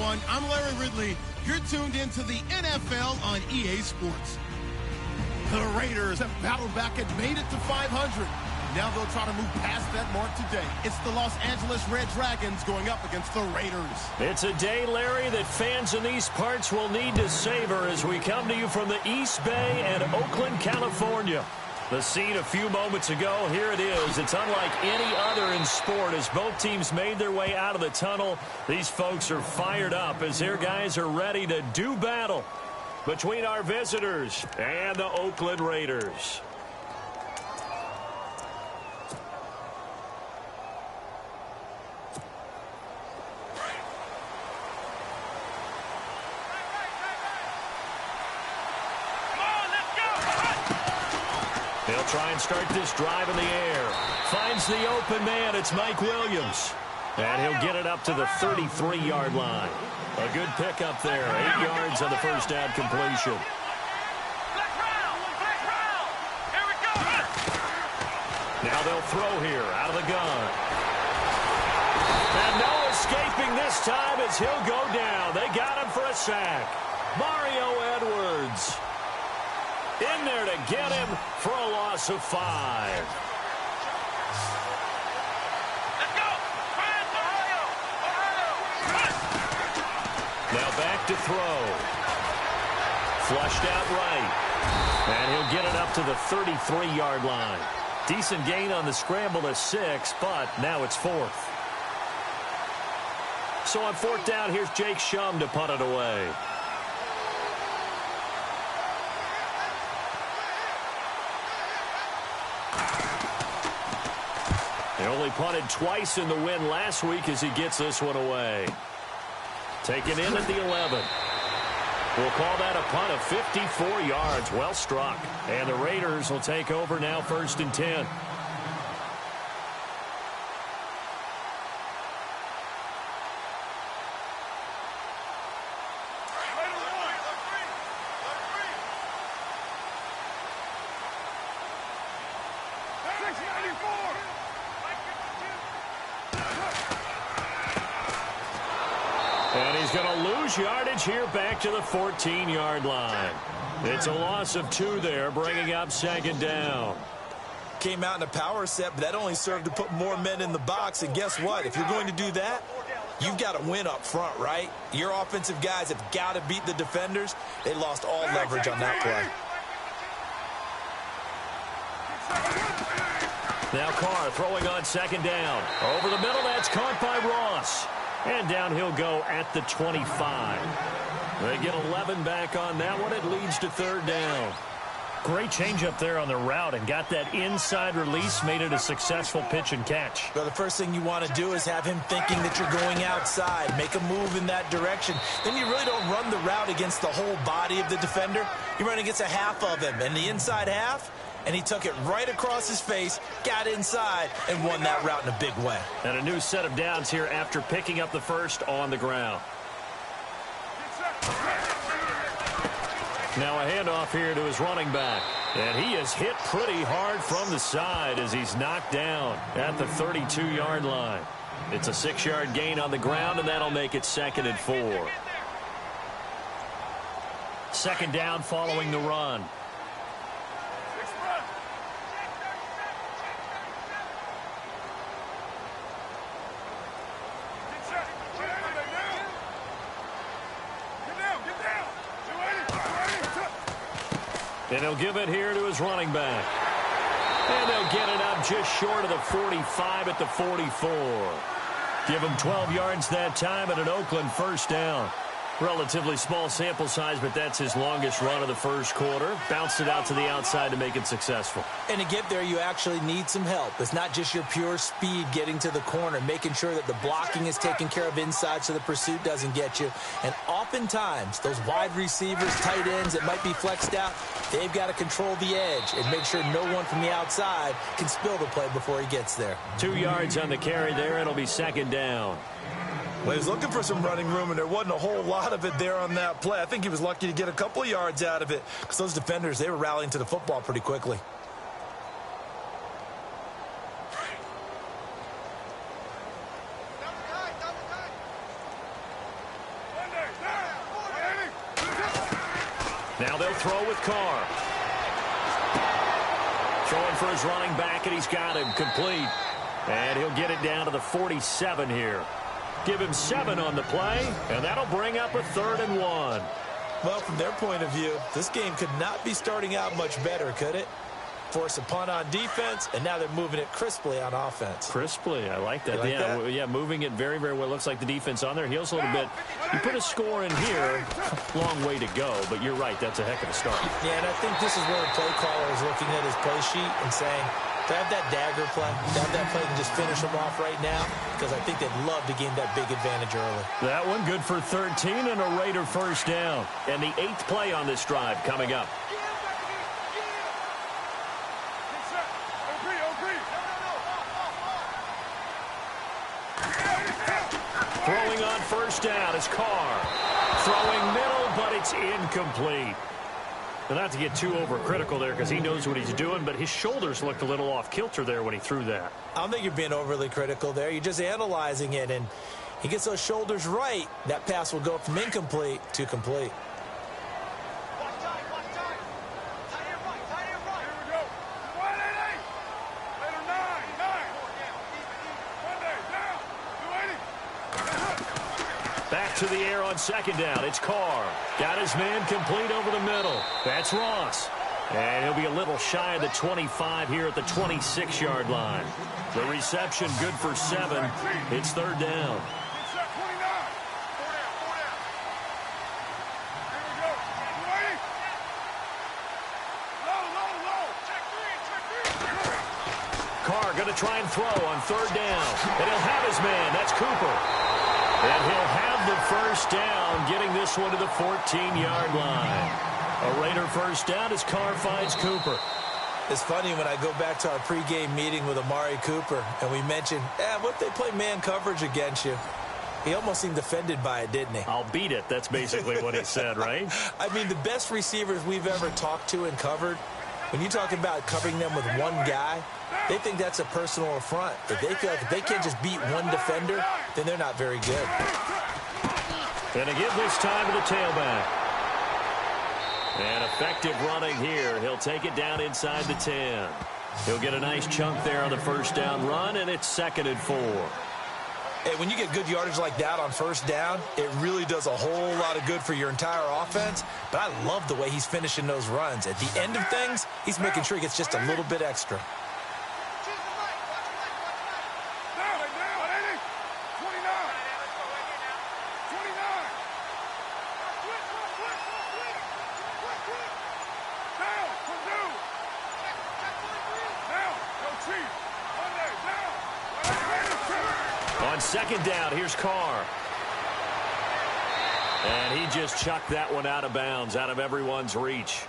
everyone. I'm Larry Ridley. You're tuned into the NFL on EA Sports. The Raiders have battled back and made it to 500. Now they'll try to move past that mark today. It's the Los Angeles Red Dragons going up against the Raiders. It's a day, Larry, that fans in these parts will need to savor as we come to you from the East Bay and Oakland, California. The scene a few moments ago, here it is. It's unlike any other in sport as both teams made their way out of the tunnel. These folks are fired up as their guys are ready to do battle between our visitors and the Oakland Raiders. They'll try and start this drive in the air. Finds the open man. It's Mike Williams. And he'll get it up to the 33-yard line. A good pickup there. 8 yards on the first down completion. Now they'll throw here out of the gun. And no escaping this time as he'll go down. They got him for a sack. Mario Edwards in there to get him for a loss of 5. Now back to throw. Flushed out right. And he'll get it up to the 33-yard line. Decent gain on the scramble to 6, but now it's 4th. So on 4th down, here's Jake Shum to punt it away. They only punted twice in the win last week as he gets this one away. Taken in at the 11. We'll call that a punt of 54 yards. Well struck. And the Raiders will take over now 1st and 10. And he's going to lose yardage here back to the 14-yard line. It's a loss of 2 there, bringing up 2nd down. Came out in a power set, but that only served to put more men in the box. And guess what? If you're going to do that, you've got to win up front, right? Your offensive guys have got to beat the defenders. They lost all leverage on that play. Now Carr throwing on 2nd down. Over the middle, that's caught by Ross. And down he'll go at the 25. They get 11 back on that one. It leads to 3rd down. Great change up there on the route and got that inside release, made it a successful pitch and catch. Well, the first thing you want to do is have him thinking that you're going outside, make a move in that direction. Then you really don't run the route against the whole body of the defender. You run against a half of him, and the inside half, and he took it right across his face, got inside, and won that route in a big way. And a new set of downs here after picking up the first on the ground. Now a handoff here to his running back. And he is hit pretty hard from the side as he's knocked down at the 32-yard line. It's a 6-yard gain on the ground, and that'll make it 2nd and 4. 2nd down following the run. And he'll give it here to his running back. And they'll get it up just short of the 45 at the 44. Give him 12 yards that time at an Oakland 1st down. Relatively small sample size, but that's his longest run of the first quarter. Bounced it out to the outside to make it successful. And to get there, you actually need some help. It's not just your pure speed getting to the corner, making sure that the blocking is taken care of inside so the pursuit doesn't get you. And oftentimes, those wide receivers, tight ends that might be flexed out, they've got to control the edge and make sure no one from the outside can spill the play before he gets there. 2 yards on the carry there. It'll be 2nd down. Well, he was looking for some running room, and there wasn't a whole lot of it there on that play. I think he was lucky to get a couple of yards out of it because those defenders, they were rallying to the football pretty quickly. Now they'll throw with Carr. Throwing for his running back, and he's got him complete. And he'll get it down to the 47 here. Give him 7 on the play, and that'll bring up a 3rd and 1. Well, from their point of view, this game could not be starting out much better, could it? Force a punt on defense, and now they're moving it crisply on offense. Crisply, I like that. Yeah, moving it very, very well. Looks like the defense on their heels a little bit. You put a score in here, long way to go, but you're right, that's a heck of a start. Yeah, and I think this is where the play caller is looking at his play sheet and saying, to have that dagger play, to have that play and just finish them off right now, because I think they'd love to gain that big advantage early. That one good for 13 and a Raider first down. And the 8th play on this drive coming up. Throwing on first down is Carr. Throwing middle, but it's incomplete. And not to get too overcritical there because he knows what he's doing, but his shoulders looked a little off kilter there when he threw that. I don't think you're being overly critical there. You're just analyzing it, and he gets those shoulders right. That pass will go from incomplete to complete. Back to the air on second down. It's Carr. Got his man complete over the middle. That's Ross. And he'll be a little shy of the 25 here at the 26-yard line. The reception good for 7. It's 3rd down. Carr going to try and throw on 3rd down. And he'll have his man. That's Cooper. And he'll have the first down, getting this one to the 14-yard line. A Raider first down as Carr finds Cooper. It's funny when I go back to our pregame meeting with Amari Cooper, and we mentioned, what if they play man coverage against you? He almost seemed offended by it, didn't he? I'll beat it. That's basically what he said, right? I mean, the best receivers we've ever talked to and covered, when you talk about covering them with one guy, they think that's a personal affront. If they feel like if they can't just beat one defender, then they're not very good. And to give this time to the tailback. And effective running here. He'll take it down inside the 10. He'll get a nice chunk there on the first down run, and it's 2nd and 4. Hey, when you get good yardage like that on first down, it really does a whole lot of good for your entire offense. But I love the way he's finishing those runs. At the end of things, he's making sure he gets just a little bit extra. On second down, here's Carr. And he just chucked that one out of bounds, out of everyone's reach.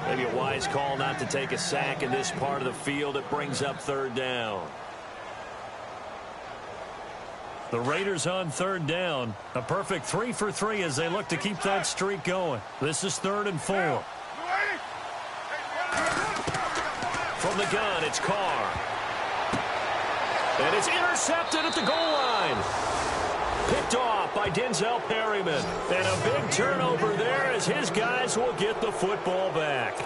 Maybe a wise call not to take a sack in this part of the field. It brings up 3rd down. The Raiders on 3rd down. A perfect 3 for 3 as they look to keep that streak going. This is 3rd and 4. From the gun, it's Carr. And it's intercepted at the goal line. Picked off by Denzel Perryman. And a big turnover there as his guys will get the football back.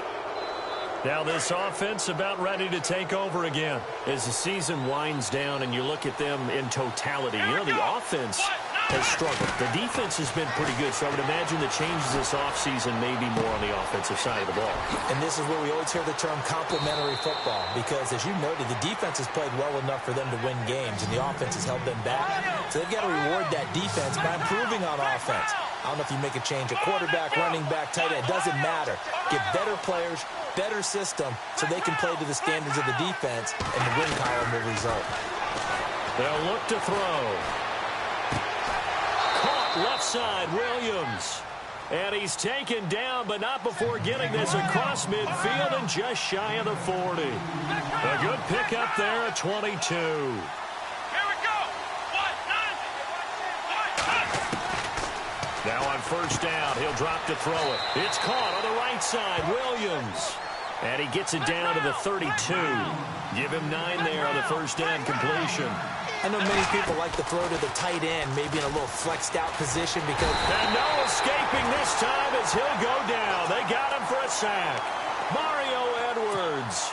Now this offense about ready to take over again. As the season winds down and you look at them in totality, you know, the offense has struggled. The defense has been pretty good, so I would imagine the changes this offseason may be more on the offensive side of the ball. And this is where we always hear the term complementary football, because as you noted, the defense has played well enough for them to win games, and the offense has held them back. So they've got to reward that defense by improving on offense. I don't know if you make a change, a quarterback, running back, tight end, it doesn't matter. Get better players, better system, so they can play to the standards of the defense, and the win column will result. They'll look to throw. Left side, Williams. And he's taken down, but not before getting this across midfield and just shy of the 40. A good pickup there at 22. Here we go. Now on first down, he'll drop to throw it. It's caught on the right side, Williams. And he gets it down to the 32. Give him 9 there on the first down completion. I know many people like to throw to the tight end, maybe in a little flexed out position because... And no escaping this time as he'll go down. They got him for a sack. Mario Edwards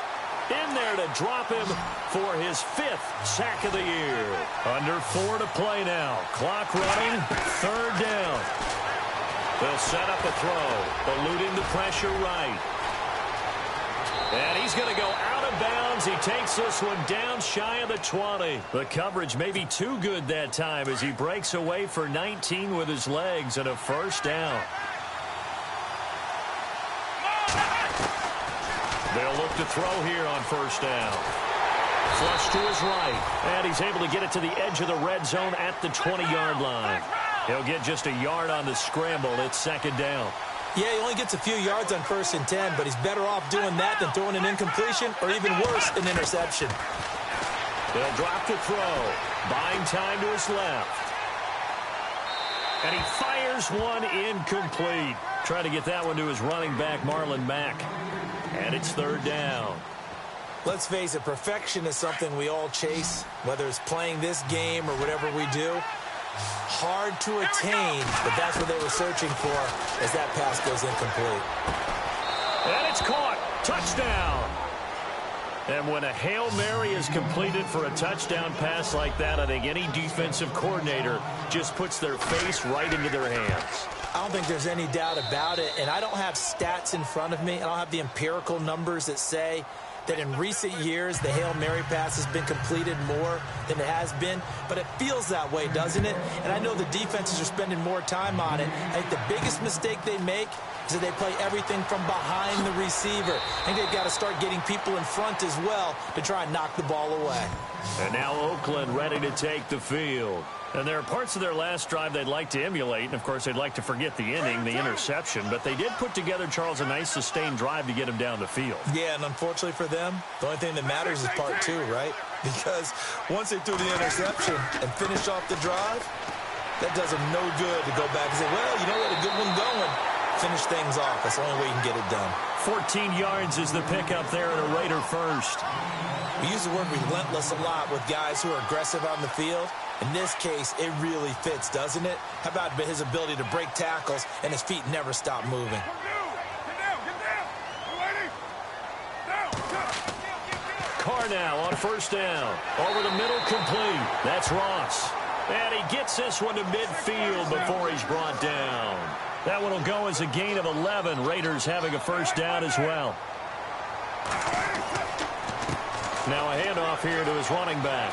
in there to drop him for his 5th sack of the year. Under 4 to play now. Clock running, 3rd down. They'll set up a throw, eluding the pressure right. And he's going to go out of bounds. He takes this one down shy of the 20. The coverage may be too good that time as he breaks away for 19 with his legs and a 1st down. They'll look to throw here on 1st down. Flush to his right. And he's able to get it to the edge of the red zone at the 20-yard line. He'll get just a yard on the scramble. It's 2nd down. Yeah, he only gets a few yards on 1st and 10, but he's better off doing that than throwing an incompletion or even worse, an interception. They'll drop the throw. Buying time to his left. And he fires one incomplete. Trying to get that one to his running back, Marlon Mack. And it's 3rd down. Let's face it, perfection is something we all chase, whether it's playing this game or whatever we do. Hard to attain, but that's what they were searching for as that pass goes incomplete. And it's caught. Touchdown. And when a Hail Mary is completed for a touchdown pass like that, I think any defensive coordinator just puts their face right into their hands. I don't think there's any doubt about it, and I don't have stats in front of me. I don't have the empirical numbers that say that in recent years the Hail Mary pass has been completed more than it has been, but it feels that way, doesn't it? And I know the defenses are spending more time on it. I think the biggest mistake they make is that they play everything from behind the receiver. I think they've got to start getting people in front as well to try and knock the ball away. And now Oakland ready to take the field. And there are parts of their last drive they'd like to emulate, and of course they'd like to forget the inning, the interception, but they did put together, Charles, a nice sustained drive to get him down the field. Yeah, and unfortunately for them, the only thing that matters is part 2, right? Because once they threw the interception and finish off the drive, that does them no good to go back and say, well, you know what, a good one going. Finish things off. That's the only way you can get it done. 14 yards is the pickup there at a Raider 1st. We use the word relentless a lot with guys who are aggressive on the field. In this case, it really fits, doesn't it? How about his ability to break tackles and his feet never stop moving? Carr now on 1st down. Over the middle, complete. That's Ross. And he gets this one to midfield before he's brought down. That one will go as a gain of 11. Raiders having a 1st down as well. Now a handoff here to his running back.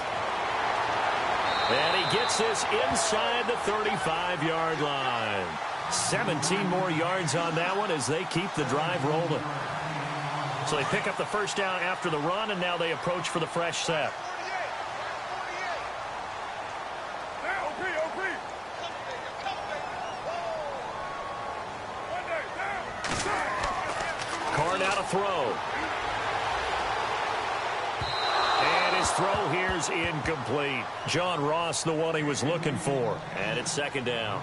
And he gets this inside the 35-yard line. 17 more yards on that one as they keep the drive rolling. So they pick up the 1st down after the run, and now they approach for the fresh set. Carr now to throw. And his throw here's incomplete. John Ross, the one he was looking for. And it's 2nd down.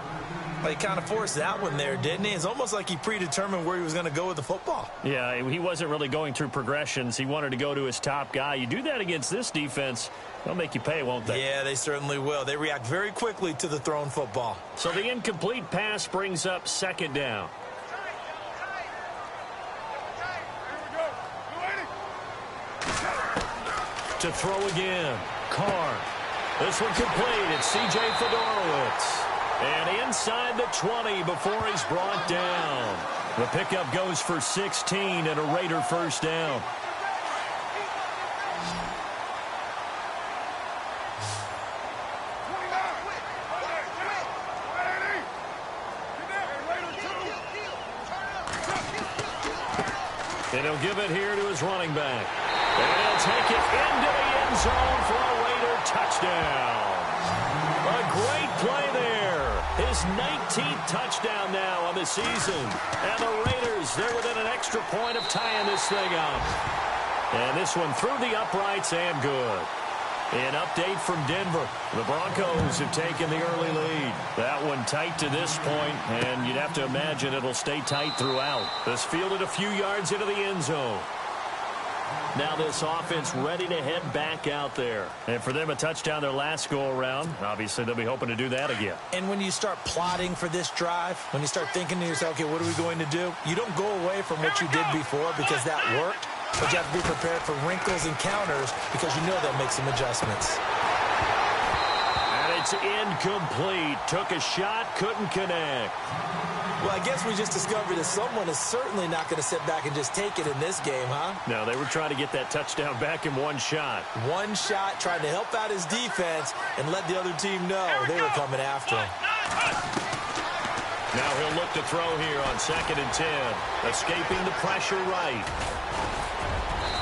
Well, he kind of forced that one there, didn't he? It's almost like he predetermined where he was going to go with the football. Yeah, he wasn't really going through progressions. He wanted to go to his top guy. You do that against this defense, they'll make you pay, won't they? Yeah, they certainly will. They react very quickly to the thrown football. So the incomplete pass brings up 2nd down. To throw again. Carr. This one complete. It's C.J. Fedorowicz. And inside the 20 before he's brought down. The pickup goes for 16 and a Raider 1st down. And he'll give it here to his running back. And he'll take it into the end zone for a Raider touchdown. A great play there. His 19th touchdown now on the season. And the Raiders, they're within an extra point of tying this thing up. And this one through the uprights and good. An update from Denver. The Broncos have taken the early lead. That one tight to this point, and you'd have to imagine it'll stay tight throughout. This fielded a few yards into the end zone. Now this offense ready to head back out there. And for them, a touchdown their last go-around. Obviously, they'll be hoping to do that again. And when you start plotting for this drive, when you start thinking to yourself, okay, what are we going to do? You don't go away from what you did before because that worked, but you have to be prepared for wrinkles and counters because you know they'll make some adjustments. And it's incomplete. Took a shot, couldn't connect. Well, I guess we just discovered that someone is certainly not going to sit back and just take it in this game, huh? No, they were trying to get that touchdown back in one shot. One shot, trying to help out his defense and let the other team know they were coming after him. Now he'll look to throw here on 2nd and 10. Escaping the pressure right.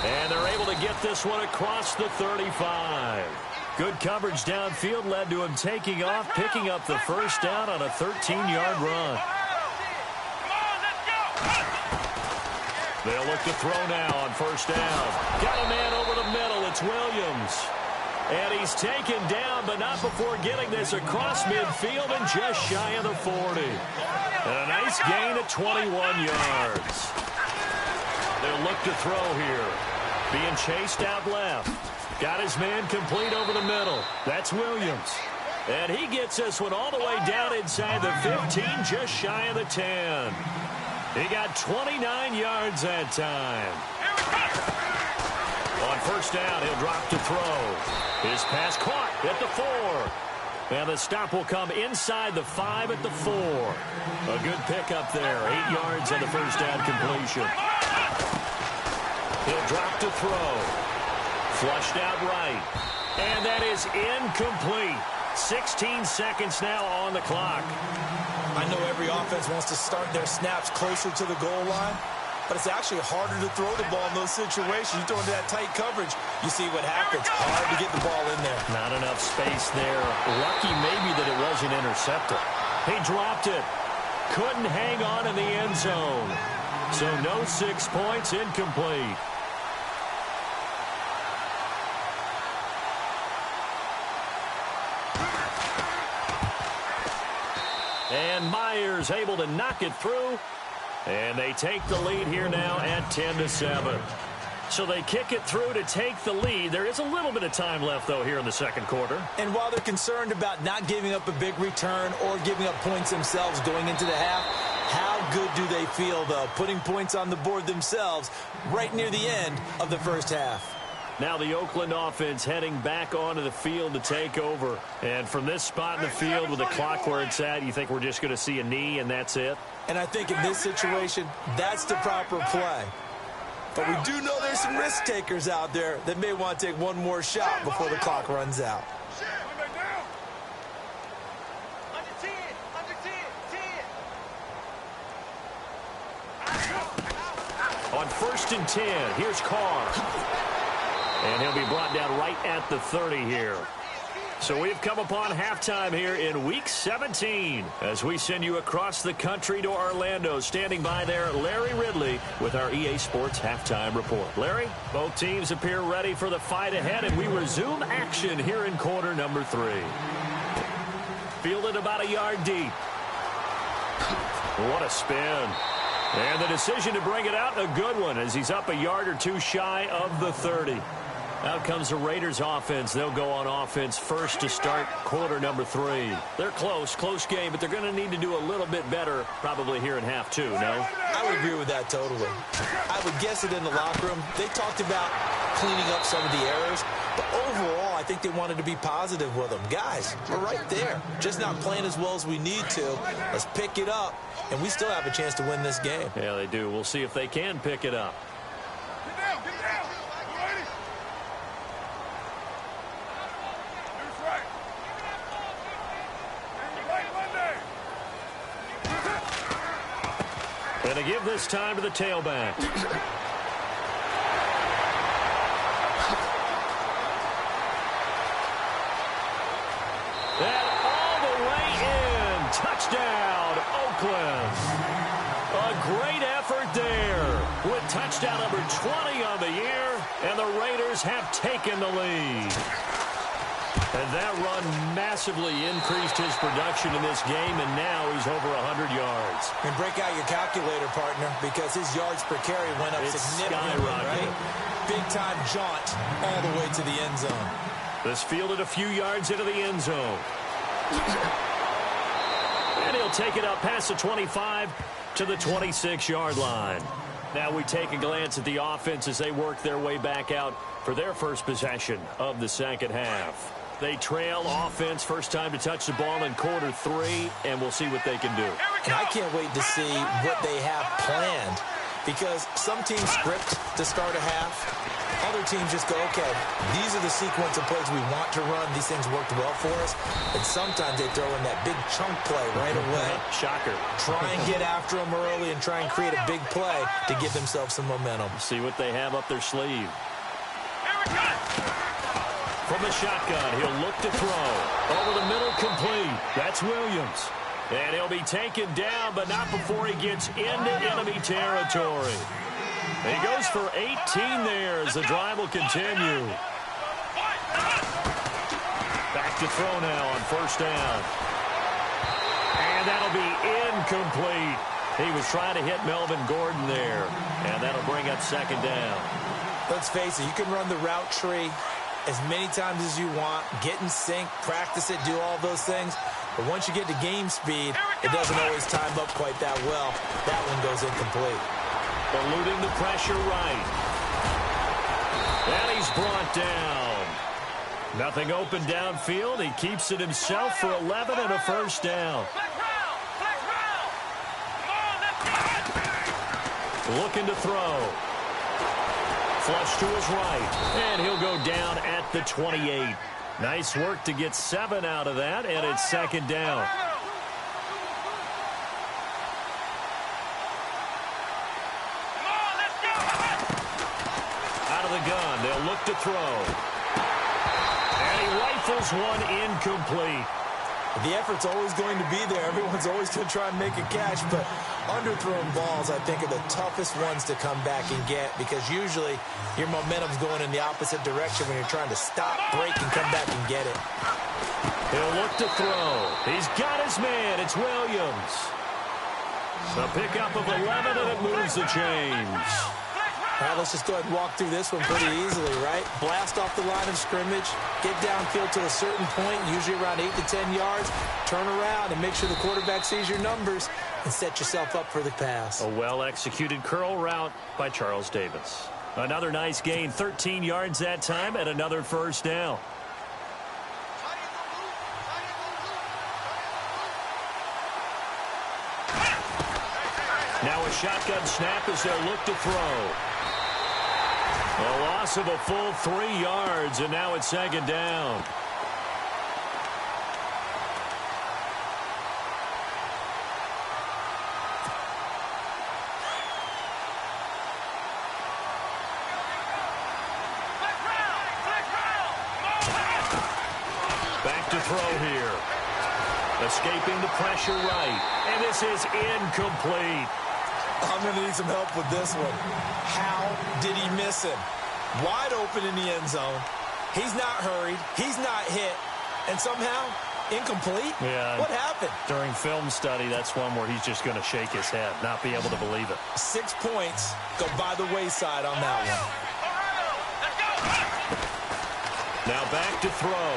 And they're able to get this one across the 35. Good coverage downfield led to him taking off, picking up the first down on a 13-yard run. They'll look to throw now on first down. Got a man over the middle. It's Williams. And he's taken down, but not before getting this across midfield and just shy of the 40. And a nice gain at 21 yards. They'll look to throw here. Being chased out left. Got his man complete over the middle. That's Williams. And he gets this one all the way down inside the 15, just shy of the 10. He got 29 yards that time. On first down, he'll drop to throw. His pass caught at the 4. And the stop will come inside the 5 at the 4. A good pickup there. 8 yards on the first down completion. He'll drop to throw. Flushed out right. And that is incomplete. 16 seconds now on the clock. I know every offense wants to start their snaps closer to the goal line, but it's actually harder to throw the ball in those situations. You throw into that tight coverage, you see what happens. Hard to get the ball in there. Not enough space there. Lucky maybe that it wasn't intercepted. He dropped it. Couldn't hang on in the end zone. So no 6 points, incomplete. And Myers able to knock it through. And they take the lead here now at 10-7. So they kick it through to take the lead. There is a little bit of time left, though, here in the second quarter. And while they're concerned about not giving up a big return or giving up points themselves going into the half, how good do they feel, though, putting points on the board themselves right near the end of the first half? Now the Oakland offense heading back onto the field to take over. And from this spot in the field with the clock where it's at, you think we're just going to see a knee and that's it? And I think in this situation, that's the proper play. But we do know there's some risk takers out there that may want to take one more shot before the clock runs out. On 1st and 10, here's Carr. And he'll be brought down right at the 30 here. So we've come upon halftime here in Week 17 as we send you across the country to Orlando. Standing by there, Larry Ridley with our EA Sports Halftime Report. Larry, both teams appear ready for the fight ahead, and we resume action here in quarter number 3. Fielded about a yard deep. What a spin. And the decision to bring it out, a good one, as he's up a yard or two shy of the 30. Out comes the Raiders offense. They'll go on offense first to start quarter number 3. They're close game, but they're going to need to do a little bit better probably here in half 2, no? I would agree with that totally. I would guess it in the locker room. They talked about cleaning up some of the errors, but overall, I think they wanted to be positive with them. Guys, we're right there. Just not playing as well as we need to. Let's pick it up, and we still have a chance to win this game. Yeah, they do. We'll see if they can pick it up. And to give this time to the tailback. And all the way in. Touchdown, Oakland. A great effort there with touchdown number 20 on the year, and the Raiders have taken the lead. And that run massively increased his production in this game, and now he's over 100 yards. And break out your calculator, partner, because his yards per carry went up significantly, right? Big-time jaunt all the way to the end zone. This fielded a few yards into the end zone. And he'll take it up past the 25 to the 26-yard line. Now we take a glance at the offense as they work their way back out for their first possession of the second half. They trail offense, first time to touch the ball in quarter 3, and we'll see what they can do. And I can't wait to see what they have planned, because some teams script to start a half. Other teams just go, okay, these are the sequence of plays we want to run. These things worked well for us. And sometimes they throw in that big chunk play right away. Shocker. Try and get after them early and try and create a big play to give themselves some momentum. See what they have up their sleeve. From the shotgun, he'll look to throw. Over the middle, complete. That's Williams. And he'll be taken down, but not before he gets into enemy territory. He goes for 18 there as the drive will continue. Back to throw now on first down. And that'll be incomplete. He was trying to hit Melvin Gordon there. And that'll bring up second down. Let's face it, you can run the route tree as many times as you want, get in sync, practice it, do all those things. But once you get to game speed, it doesn't always time up quite that well. That one goes incomplete. Eluding the pressure right. And he's brought down. Nothing open downfield. He keeps it himself for 11 and a first down. Looking to throw. Flush to his right. And he'll go down at the 28. Nice work to get 7 out of that, and it's second down. Out of the gun, they'll look to throw. And he rifles one incomplete. The effort's always going to be there. Everyone's always going to try and make a catch, but underthrown balls, I think, are the toughest ones to come back and get, because usually your momentum's going in the opposite direction when you're trying to stop, break, and come back and get it. He'll look to throw. He's got his man. It's Williams. A pickup of 11, and it moves the chains. All right, let's just go ahead and walk through this one pretty easily, right? Blast off the line of scrimmage, get downfield to a certain point, usually around 8 to 10 yards, turn around and make sure the quarterback sees your numbers and set yourself up for the pass. A well-executed curl route by Charles Davis. Another nice gain, 13 yards that time, and another first down. Now a shotgun snap as they'll look to throw. A loss of a full 3 yards, and now it's second down. Back to throw here. Escaping the pressure right. And this is incomplete. I'm going to need some help with this one. How did he miss him? Wide open in the end zone. He's not hurried. He's not hit. And somehow, incomplete? Yeah. What happened? During film study, that's one where he's just going to shake his head, not be able to believe it. 6 points go by the wayside on that one. Now back to throw.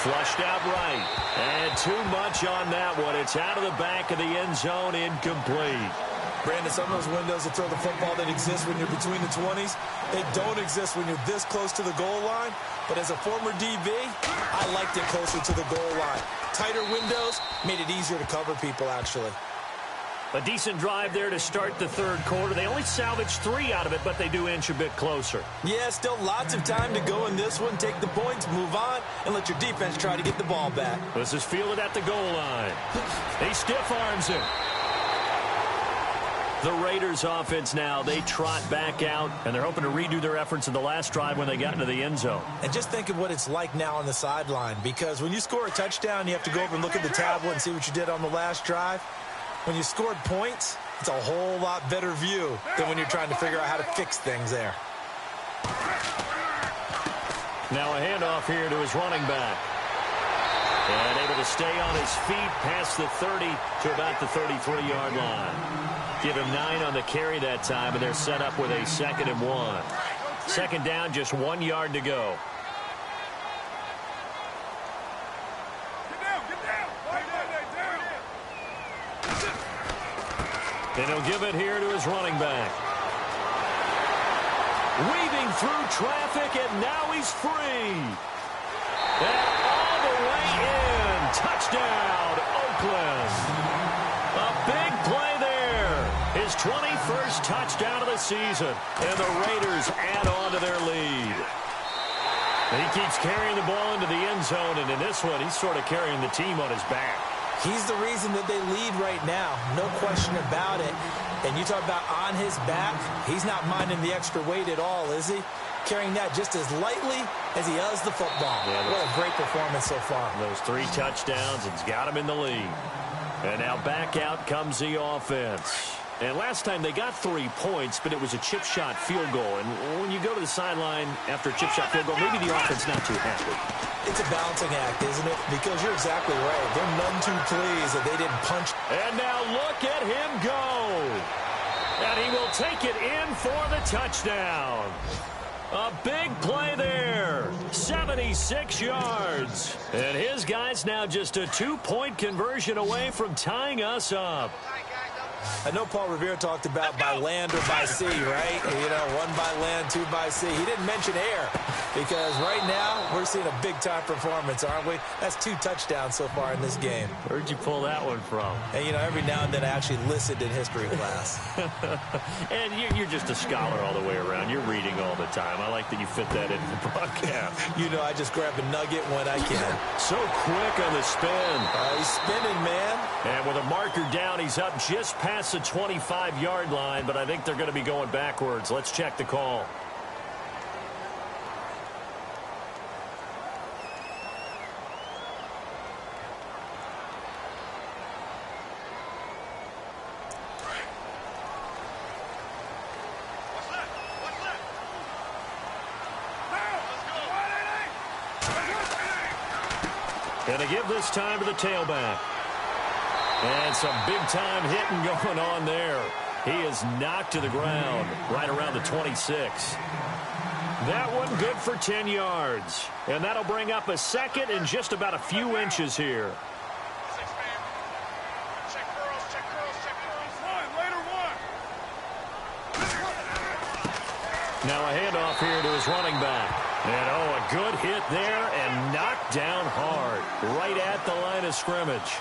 Flushed out right. And too much on that one. It's out of the back of the end zone, incomplete. Brandon, some of those windows that throw the football that exist when you're between the 20s, they don't exist when you're this close to the goal line. But as a former DB, I liked it closer to the goal line. Tighter windows made it easier to cover people, actually. A decent drive there to start the third quarter. They only salvaged 3 out of it, but they do inch a bit closer. Yeah, still lots of time to go in this one. Take the points, move on, and let your defense try to get the ball back. This is fielded at the goal line. He stiff arms him. The Raiders offense now, they trot back out, and they're hoping to redo their efforts in the last drive when they got into the end zone. And just think of what it's like now on the sideline, because when you score a touchdown, you have to go over and look at the tablet and see what you did on the last drive. When you scored points, it's a whole lot better view than when you're trying to figure out how to fix things there. Now a handoff here to his running back. And able to stay on his feet past the 30 to about the 33-yard line. Give him 9 on the carry that time, and they're set up with a 2nd and 1. Second down, just 1 yard to go. And he'll give it here to his running back. Weaving through traffic, and now he's free. And all the way in. Touchdown, Oakland. A big play there. His 21st touchdown of the season. And the Raiders add on to their lead. And he keeps carrying the ball into the end zone, and in this one, he's sort of carrying the team on his back. He's the reason that they lead right now. No question about it. And you talk about on his back, he's not minding the extra weight at all, is he? Carrying that just as lightly as he does the football. Yeah, what a great performance so far. Those 3 touchdowns, it's got him in the lead. And now back out comes the offense. And last time they got 3 points, but it was a chip shot field goal. And when you go to the sideline after a chip shot field goal, maybe the offense not too happy. It's a balancing act, isn't it? Because you're exactly right. They're none too pleased that they didn't punch. And now look at him go. And he will take it in for the touchdown. A big play there. 76 yards. And his guy's now just a 2-point conversion away from tying us up. I know Paul Revere talked about by land or by sea, right? You know, 1 by land, 2 by sea. He didn't mention air because right now we're seeing a big-time performance, aren't we? That's 2 touchdowns so far in this game. Where'd you pull that one from? And, you know, every now and then I actually listened in history class. And you're just a scholar all the way around. You're reading all the time. I like that you fit that in the broadcast. You know, I just grab a nugget when I can. So quick on the spin. He's spinning, man. And with a marker down, he's up just past the 25-yard line, but I think they're going to be going backwards. Let's check the call. Going to give this time to the tailback. And some big-time hitting going on there. He is knocked to the ground right around the 26. That one good for 10 yards. And that'll bring up a 2nd and just about a few inches here. Now a handoff here to his running back. And, a good hit there and knocked down hard right at the line of scrimmage.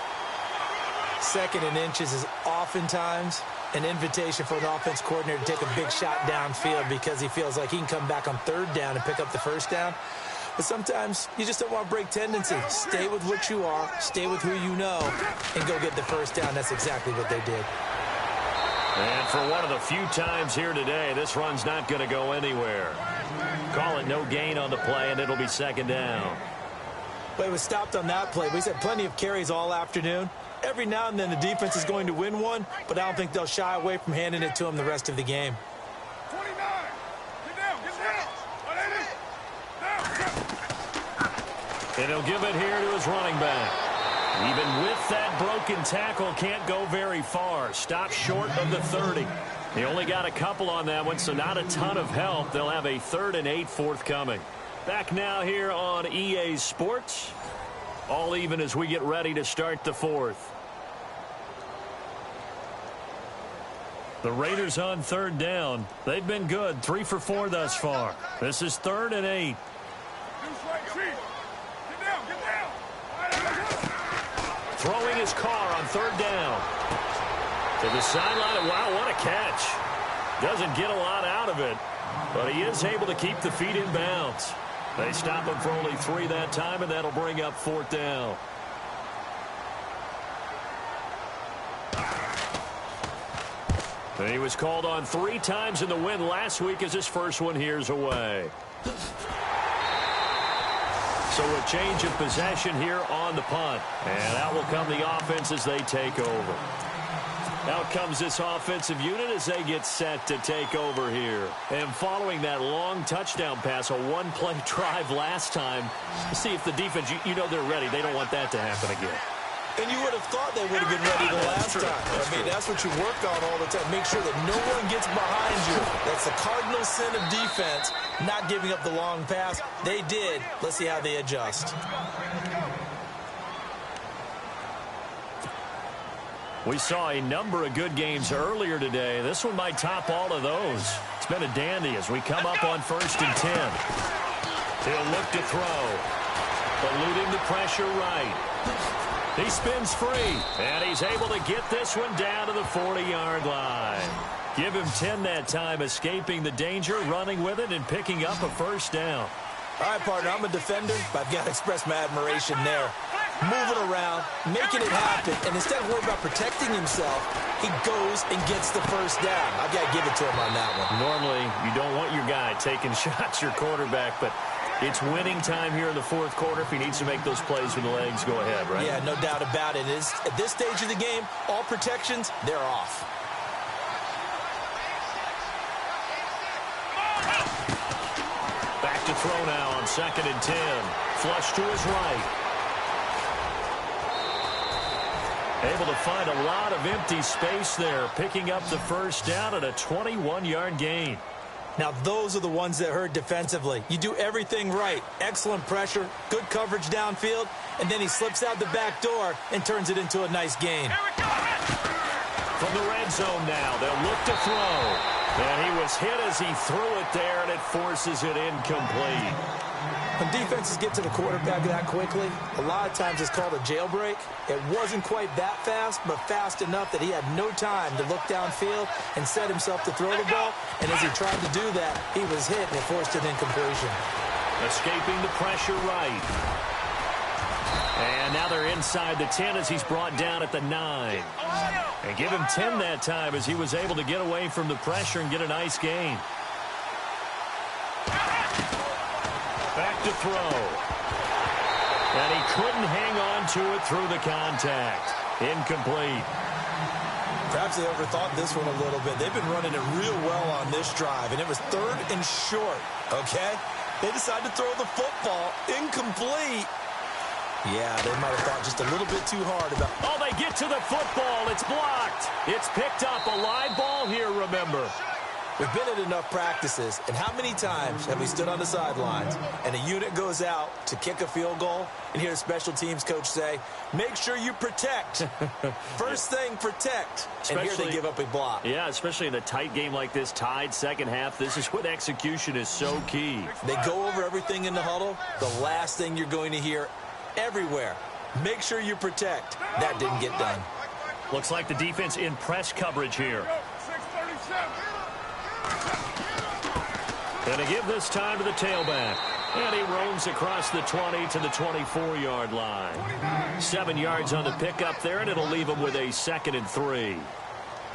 2nd and inches is oftentimes an invitation for an offense coordinator to take a big shot downfield because he feels like he can come back on 3rd down and pick up the 1st down. But sometimes you just don't want to break tendency. Stay with what you are, stay with who you know, and go get the 1st down. That's exactly what they did. And for one of the few times here today, this run's not going to go anywhere. Call it no gain on the play, and it'll be 2nd down. But it was stopped on that play. We said plenty of carries all afternoon. Every now and then the defense is going to win one, but I don't think they'll shy away from handing it to him the rest of the game. 29. Get down. And he'll give it here to his running back. Even with that broken tackle, can't go very far. Stopped short of the 30. He only got a couple on that one, so not a ton of help. They'll have a 3rd and 8 forthcoming. Back now here on EA Sports. All even as we get ready to start the 4th. The Raiders on 3rd down. They've been good, 3 for 4 thus far. This is 3rd and 8. Throwing his car on 3rd down. To the sideline. Wow, what a catch. Doesn't get a lot out of it, but he is able to keep the feet in bounds. They stop him for only 3 that time, and that'll bring up 4th down. And he was called on 3 times in the win last week as his first one here's away. So a change of possession here on the punt. And out will come the offense as they take over. Out comes this offensive unit as they get set to take over here. And following that long touchdown pass, a one-play drive last time, see if the defense, you know they're ready. They don't want that to happen again. And you would have thought they would have been ready the last time. That's what you work on all the time. Make sure that no one gets behind you. That's the cardinal sin of defense, not giving up the long pass. They did. Let's see how they adjust. We saw a number of good games earlier today. This one might top all of those. It's been a dandy as we come up on 1st and 10. He'll look to throw. Eluding the pressure right. He spins free, and he's able to get this one down to the 40-yard line. Give him 10 that time, escaping the danger, running with it, and picking up a first down. All right, partner, I'm a defender, but I've got to express my admiration there. Moving around, making it happen, and instead of worrying about protecting himself, he goes and gets the first down. I've got to give it to him on that one. Normally, you don't want your guy taking shots, your quarterback, but it's winning time here in the 4th quarter. If he needs to make those plays with the legs, go ahead, right? Yeah, no doubt about it. At this stage of the game, all protections, they're off. Back to throw now on 2nd and 10. Flush to his right. Able to find a lot of empty space there, picking up the first down at a 21-yard gain. Now, those are the ones that hurt defensively. You do everything right. Excellent pressure, good coverage downfield, and then he slips out the back door and turns it into a nice gain. From the red zone now, they'll look to throw. And he was hit as he threw it there, and it forces it incomplete. When defenses get to the quarterback that quickly, a lot of times it's called a jailbreak. It wasn't quite that fast, but fast enough that he had no time to look downfield and set himself to throw the ball. And as he tried to do that, he was hit, and it forced an incompletion. Escaping the pressure right. And now they're inside the 10 as he's brought down at the 9. And give him 10 that time as he was able to get away from the pressure and get a nice gain. Back to throw. And he couldn't hang on to it through the contact. Incomplete. Perhaps they overthought this one a little bit. They've been running it real well on this drive, and it was 3rd and short, okay? They decided to throw the football. Incomplete. Yeah, they might have thought just a little bit too hard about. Oh, they get to the football. It's blocked. It's picked up. A live ball here, remember. We've been at enough practices, and how many times have we stood on the sidelines and a unit goes out to kick a field goal and hear a special teams coach say, make sure you protect. First thing, protect. And here they give up a block. Yeah, especially in a tight game like this, tied second half. This is when execution is so key. They go over everything in the huddle. The last thing you're going to hear everywhere, make sure you protect. That didn't get done. Looks like the defense in press coverage here. And to give this time to the tailback. And he roams across the 20 to the 24-yard line. 7 yards on the pickup there, and it'll leave him with a 2nd and 3.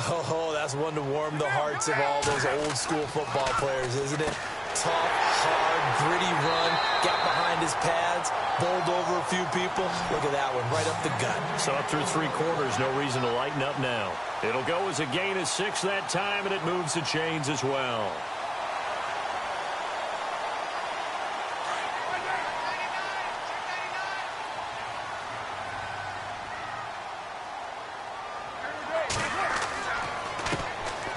Oh, that's one to warm the hearts of all those old-school football players, isn't it? Tough, hard, gritty run, got behind his pads, bowled over a few people. Look at that one, right up the gut. So up through 3 quarters, no reason to lighten up now. It'll go as a gain of 6 that time, and it moves the chains as well.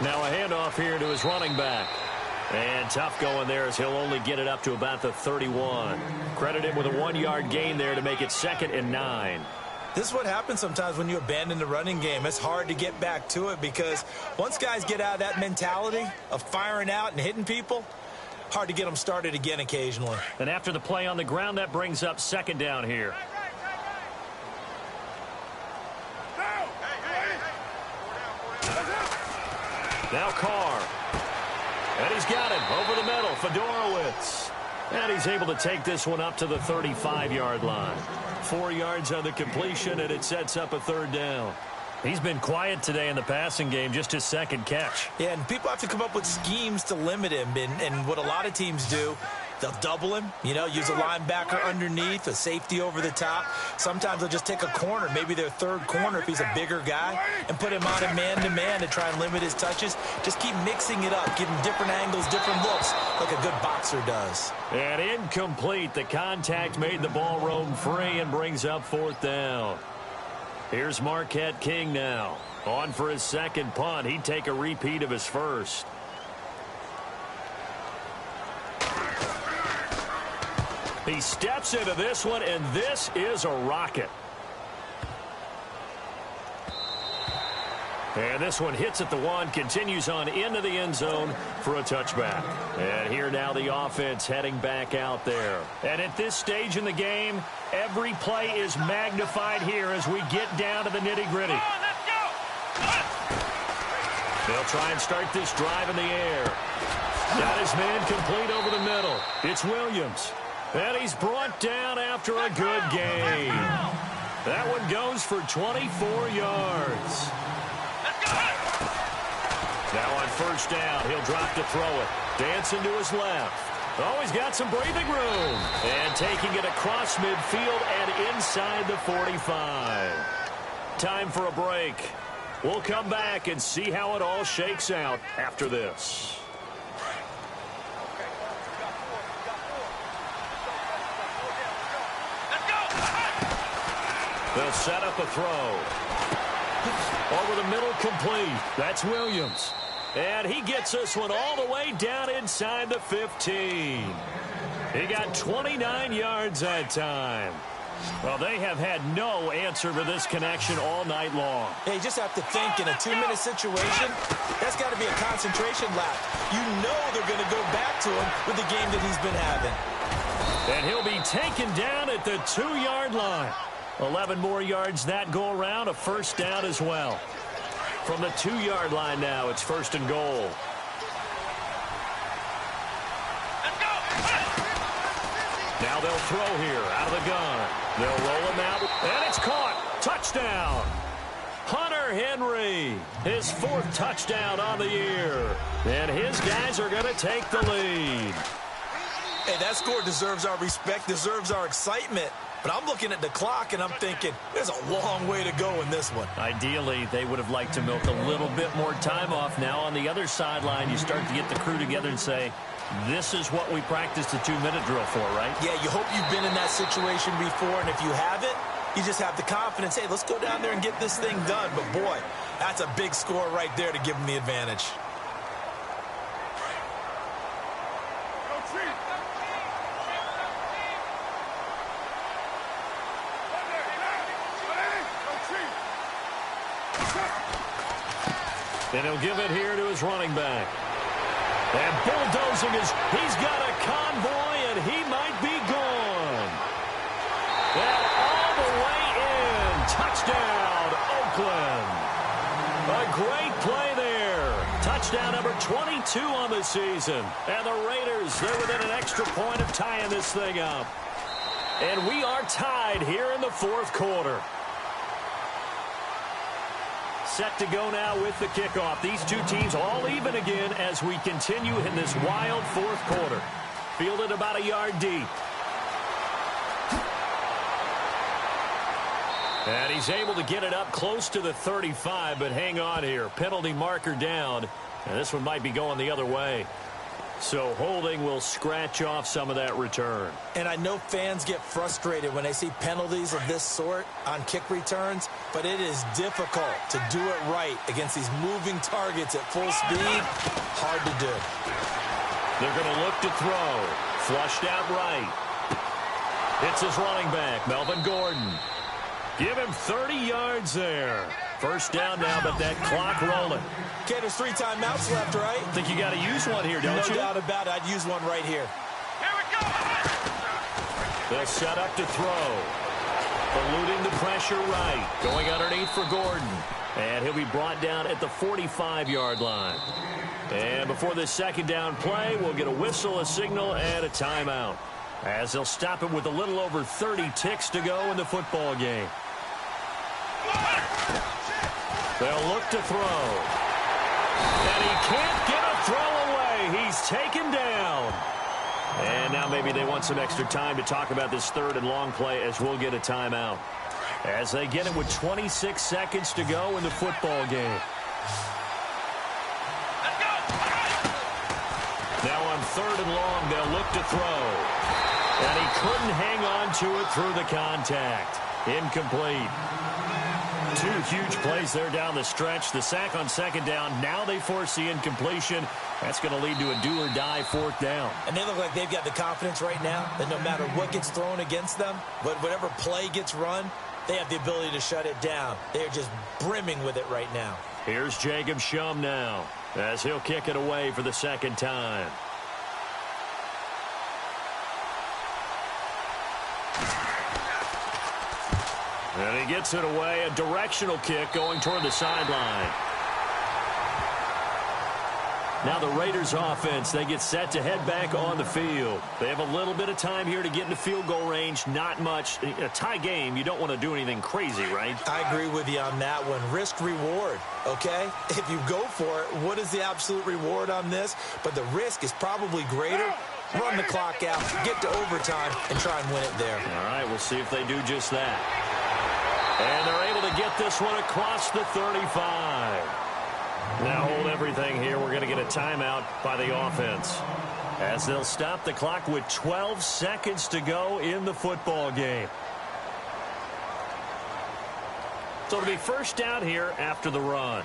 Now a handoff here to his running back. And tough going there as he'll only get it up to about the 31. Credit him with a 1-yard gain there to make it 2nd and 9. This is what happens sometimes when you abandon the running game. It's hard to get back to it because once guys get out of that mentality of firing out and hitting people, hard to get them started again occasionally. And after the play on the ground, that brings up 2nd down here. Now Carr. And he's got him over the middle, Fedorowicz. And he's able to take this one up to the 35-yard line. 4 yards on the completion, and it sets up a 3rd down. He's been quiet today in the passing game, just his 2nd catch. Yeah, and people have to come up with schemes to limit him. And what a lot of teams do They'll double him, use a linebacker underneath, a safety over the top. Sometimes they'll just take a corner, maybe their third corner if he's a bigger guy, and put him on a man-to-man to try and limit his touches. Just keep mixing it up, give him different angles, different looks, like a good boxer does. And incomplete. The contact made the ball roam free and brings up fourth down. Here's Marquette King now. On for his second punt. He'd take a repeat of his first. He steps into this one, and this is a rocket. And this one hits at the one, continues on into the end zone for a touchback. And here now the offense heading back out there. And at this stage in the game, every play is magnified here as we get down to the nitty-gritty. They'll try and start this drive in the air. Got his man complete over the middle. It's Williams. And he's brought down after a good game. That one goes for 24 yards. Now on first down, he'll drop to throw it. Dancing to his left. Oh, he's got some breathing room. And taking it across midfield and inside the 45. Time for a break. We'll come back and see how it all shakes out after this. They'll set up a throw. Over the middle, complete. That's Williams. And he gets this one all the way down inside the 15. He got 29 yards that time. Well, they have had no answer to this connection all night long. Yeah, you just have to think in a 2-minute situation, that's got to be a concentration lap. You know they're going to go back to him with the game that he's been having. And he'll be taken down at the 2-yard line. 11 more yards that go around, a first down as well. From the 2-yard line now, it's first and goal. Now they'll throw here out of the gun. They'll roll him out, and it's caught. Touchdown. Hunter Henry, his 4th touchdown on the year. And his guys are going to take the lead. Hey, that score deserves our respect, deserves our excitement. But I'm looking at the clock, and I'm thinking, there's a long way to go in this one. Ideally, they would have liked to milk a little bit more time off. Now on the other sideline, you start to get the crew together and say, this is what we practiced a 2-minute drill for, right? Yeah, you hope you've been in that situation before, and if you haven't, you just have the confidence, hey, let's go down there and get this thing done. But, boy, that's a big score right there to give them the advantage. And he'll give it here to his running back. And bulldozing he's got a convoy, and he might be gone. And all the way in. Touchdown, Oakland. A great play there. Touchdown number 22 on the season. And the Raiders, they're within an extra point of tying this thing up. And we are tied here in the 4th quarter. Set to go now with the kickoff. These two teams all even again as we continue in this wild 4th quarter. Fielded about a yard deep. And he's able to get it up close to the 35, but hang on here. Penalty marker down, and this one might be going the other way. So holding will scratch off some of that return. And I know fans get frustrated when they see penalties of this sort on kick returns, but it is difficult to do it right against these moving targets at full speed. Hard to do. They're going to look to throw. Flushed out right. It's his running back, Melvin Gordon. Give him 30 yards there. First down now, but that clock rolling. Okay, there's 3 timeouts left, right? I think you got to use one here, don't you? No doubt about it. I'd use one right here. Here we go. They'll set up to throw. Eluding the pressure right. Going underneath for Gordon. And he'll be brought down at the 45-yard line. And before this second down play, we'll get a whistle, a signal, and a timeout. As they'll stop it with a little over 30 ticks to go in the football game. They'll look to throw. And he can't get a throw away. He's taken down. And now maybe they want some extra time to talk about this third and long play as we'll get a timeout. As they get it with 26 seconds to go in the football game. Now on third and long, they'll look to throw. And he couldn't hang on to it through the contact. Incomplete. Two huge plays there down the stretch. The sack on second down. Now they force the incompletion. That's going to lead to a do-or-die fourth down. And they look like they've got the confidence right now that no matter what gets thrown against them, whatever play gets run, they have the ability to shut it down. They are just brimming with it right now. Here's Jacob Shum now as he'll kick it away for the second time. And he gets it away, a directional kick going toward the sideline. Now the Raiders offense, they get set to head back on the field. They have a little bit of time here to get into field goal range, not much. A tie game, you don't want to do anything crazy, right? I agree with you on that one. Risk reward, okay? If you go for it, what is the absolute reward on this? But the risk is probably greater. Run the clock out, get to overtime, and try and win it there. All right, we'll see if they do just that. And they're able to get this one across the 35. Now hold everything here. We're going to get a timeout by the offense as they'll stop the clock with 12 seconds to go in the football game. So it'll be first down here after the run.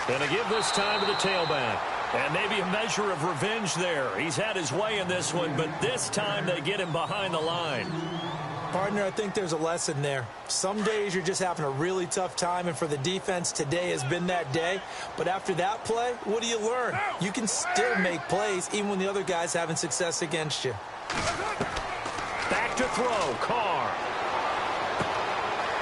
Going to give this time to the tailback. And maybe a measure of revenge there. He's had his way in this one, but this time they get him behind the line. Partner, I think there's a lesson there. Some days you're just having a really tough time, and for the defense, today has been that day. But after that play, what do you learn? You can still make plays even when the other guy's having success against you. Back to throw, Carr.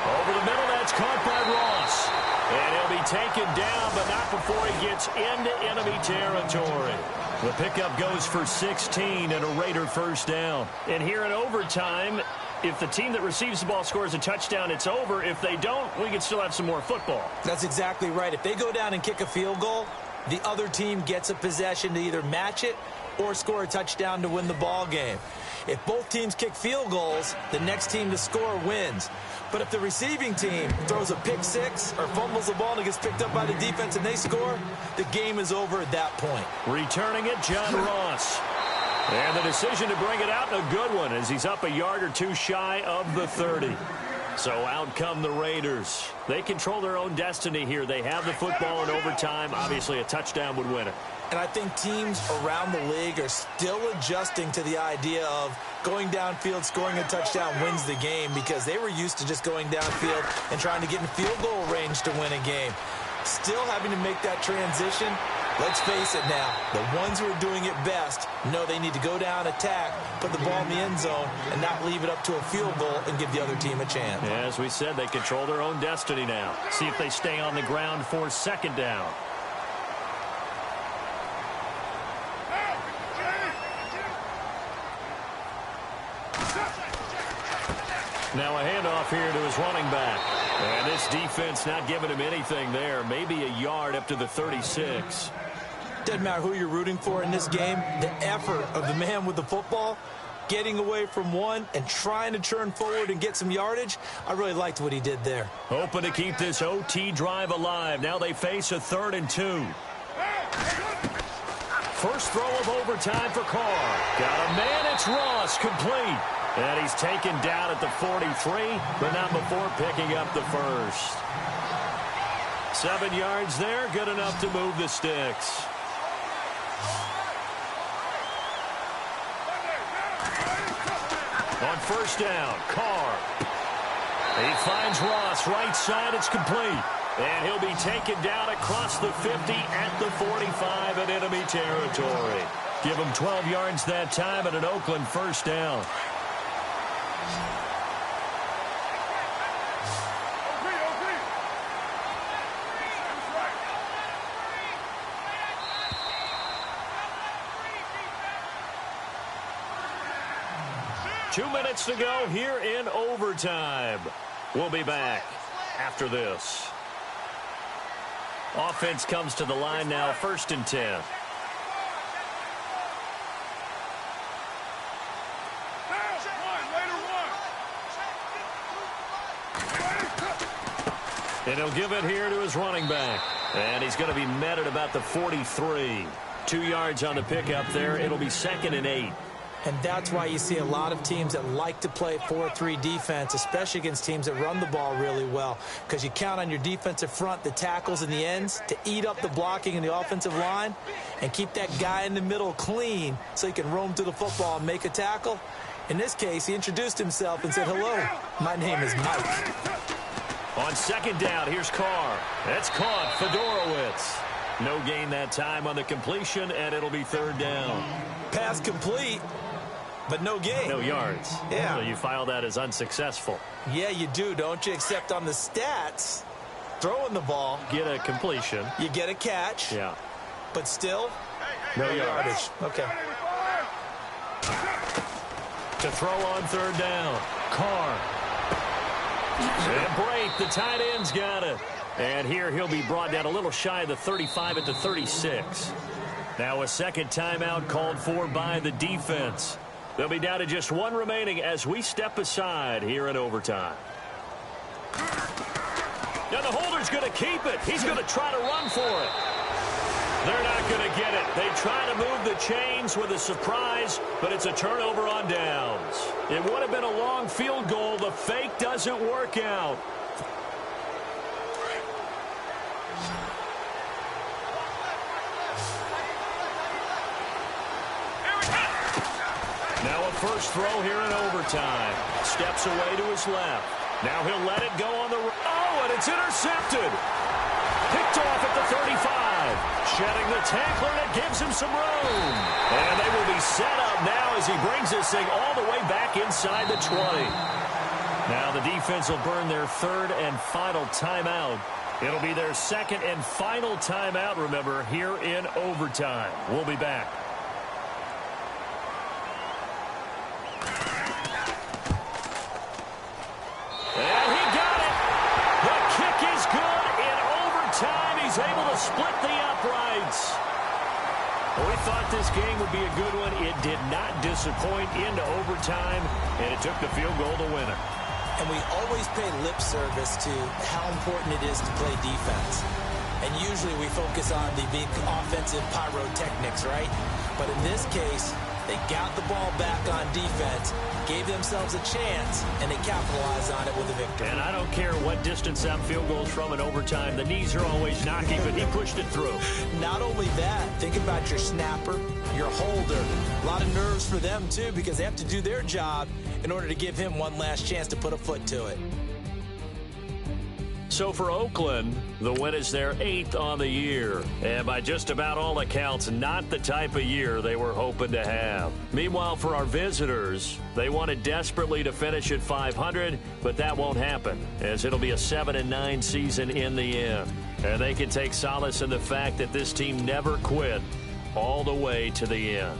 Over the middle, that's caught by Ross. And he'll be taken down, but not before he gets into enemy territory. The pickup goes for 16 and a Raider first down. And here in overtime, if the team that receives the ball scores a touchdown, it's over. If they don't, we can still have some more football. That's exactly right. If they go down and kick a field goal, the other team gets a possession to either match it or score a touchdown to win the ball game. If both teams kick field goals, the next team to score wins. But if the receiving team throws a pick six or fumbles the ball and it gets picked up by the defense and they score, the game is over at that point. Returning it, John Ross. And the decision to bring it out, a good one, as he's up a yard or two shy of the 30. So out come the Raiders. They control their own destiny here. They have the football in overtime. Obviously, a touchdown would win it. And I think teams around the league are still adjusting to the idea of going downfield, scoring a touchdown wins the game, because they were used to just going downfield and trying to get in field goal range to win a game. Still having to make that transition. Let's face it now, the ones who are doing it best know they need to go down, attack, put the ball in the end zone, and not leave it up to a field goal and give the other team a chance. Yeah, as we said, they control their own destiny now. See if they stay on the ground for second down. Now a handoff here to his running back. And this defense not giving him anything there. Maybe a yard up to the 36. Doesn't matter who you're rooting for in this game. The effort of the man with the football, getting away from one and trying to turn forward and get some yardage, I really liked what he did there. Hoping to keep this OT drive alive. Now they face a 3rd and 2. First throw of overtime for Carr. Got a man, it's Ross, complete. And he's taken down at the 43, but not before picking up the first. 7 yards there, good enough to move the sticks. On first down, Carr. He finds Ross, right side, it's complete. And he'll be taken down across the 50 at the 45 in enemy territory. Give him 12 yards that time and an Oakland first down. 2 minutes to go here in overtime. We'll be back after this. Offense comes to the line now, 1st and 10. And he'll give it here to his running back. And he's going to be met at about the 43. 2 yards on the pickup there. It'll be 2nd and 8. And that's why you see a lot of teams that like to play 4-3 defense, especially against teams that run the ball really well, because you count on your defensive front, the tackles and the ends, to eat up the blocking in the offensive line and keep that guy in the middle clean so he can roam through the football and make a tackle. In this case, he introduced himself and said, "Hello, my name is Mike." On 2nd down, here's Carr. That's caught. Fedorowicz. No gain that time on the completion, and it'll be 3rd down. Pass complete, but no gain. No yards. Yeah. So you file that as unsuccessful. Yeah, you do, don't you? Except on the stats, throwing the ball, Get a completion. you get a catch, Yeah. but still, No yardage. Okay. To throw on 3rd down. Carr. And break. The tight end's got it. And here he'll be brought down a little shy of the 35 at the 36. Now a 2nd timeout called for by the defense. They'll be down to just 1 remaining as we step aside here in overtime. Now the holder's going to keep it. He's going to try to run for it. They're not going to get it. They try to move the chains with a surprise, but it's a turnover on downs. It would have been a long field goal. The fake doesn't work out. Now a first throw here in overtime. Steps away to his left. Now he'll let it go on the... Oh, and it's intercepted. Picked off at the 35. Shedding the tackler that gives him some room. And they will be set up now as he brings this thing all the way back inside the 20. Now the defense will burn their 3rd and final timeout. It'll be their 2nd and final timeout, remember, here in overtime. We'll be back. And he got it. The kick is good in overtime. He's able to split the uprights. Well, we thought this game would be a good one. It did not disappoint into overtime, and it took the field goal to win it. And we always pay lip service to how important it is to play defense. And usually we focus on the big offensive pyrotechnics, right? But in this case, they got the ball back on defense, gave themselves a chance, and they capitalized on it with a victory. And I don't care what distance that field goes from in overtime. The knees are always knocking, but he pushed it through. Not only that, think about your snapper, your holder. A lot of nerves for them, too, because they have to do their job in order to give him one last chance to put a foot to it. So for Oakland, the win is their 8th on the year. And by just about all accounts, not the type of year they were hoping to have. Meanwhile, for our visitors, they wanted desperately to finish at 500, but that won't happen, as it'll be a 7-9 season in the end. And they can take solace in the fact that this team never quit all the way to the end.